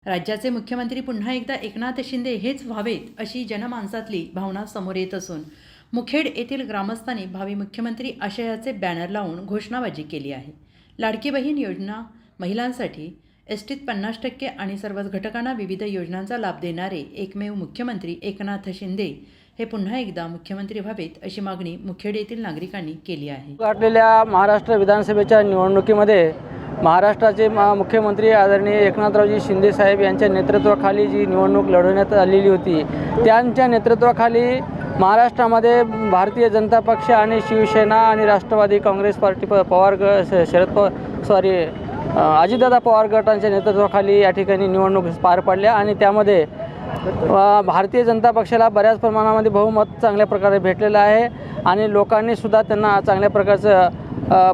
राज्याचे मुख्यमंत्री पुन्हा एकदा एकनाथ शिंदे हेच व्हावेत अशी जनमानसातली भावना समोर येत असून मुखेड येथील ग्रामस्थांनी भावी मुख्यमंत्री आशयाचे बॅनर लावून घोषणाबाजी केली आहे। लाडकी बहीण योजना, महिलांसाठी एसटीत 50% आणि सर्वच घटकांना विविध योजनांचा लाभ देणारे एकमेव मुख्यमंत्री एकनाथ शिंदे हे पुन्हा एकदा मुख्यमंत्री व्हावेत अशी मागणी मुखेड येथील नागरिकांनी केली आहे। गाठलेल्या महाराष्ट्र विधानसभेच्या निवडणुकीमध्ये महाराष्ट्राचे मुख्यमंत्री आदरणीय एकनाथरावजी शिंदे साहेब यांच्या नेतृत्वाखाली जी निवडणूक लढवण्यात आलेली होती, त्यांच्या नेतृत्वाखाली महाराष्ट्रामध्ये भारतीय जनता पक्ष आणि शिवसेना आणि राष्ट्रवादी काँग्रेस पार्टी अजितदादा पवार गटांच्या नेतृत्वाखाली या ठिकाणी निवडणूक पार पडल्या आणि त्यामध्ये भारतीय जनता पक्षाला बऱ्याच प्रमाणामध्ये बहुमत चांगल्या प्रकारे भेटलेलं आहे आणि लोकांनी सुद्धा त्यांना चांगल्या प्रकारचं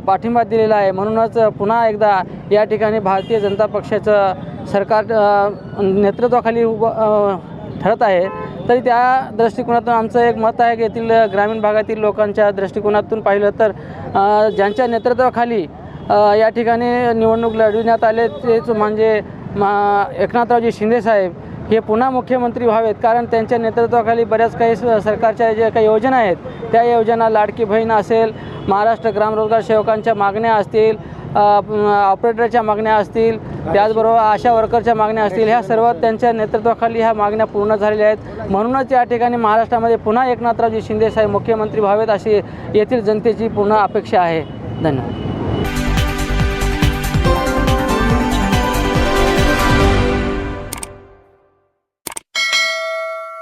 पाठिंबा दिलेला आहे। म्हणूनच पुन्हा एकदा या ठिकाणी भारतीय जनता पक्षाचं सरकार नेतृत्वाखाली ठरत आहे। तरी त्या दृष्टिकोनातून आमचं एक मत आहे की येथील ग्रामीण भागातील लोकांच्या दृष्टिकोनातून पाहिलं तर ज्यांच्या नेतृत्वाखाली या ठिकाणी निवडणूक लढविण्यात आले तेच म्हणजे एकनाथरावजी शिंदे साहेब हे पुन्हा मुख्यमंत्री व्हावेत। कारण त्यांच्या नेतृत्वाखाली बऱ्याच काही सरकारच्या ज्या काही योजना आहेत त्या योजना, लाडकी बहीण असेल, महाराष्ट्र ग्राम रोजगार सेवकांच्या मागण्या असतील, ऑपरेटरच्या मागण्या असतील, त्याचबरोबर आशा वर्करच्या मागण्या असतील, ह्या सर्व त्यांच्या नेतृत्वाखाली ह्या मागण्या पूर्ण झालेल्या आहेत। म्हणूनच या ठिकाणी महाराष्ट्रामध्ये पुन्हा एकनाथरावजी शिंदे साहेब मुख्यमंत्री व्हावेत अशी येथील जनतेची पूर्ण अपेक्षा आहे। धन्यवाद।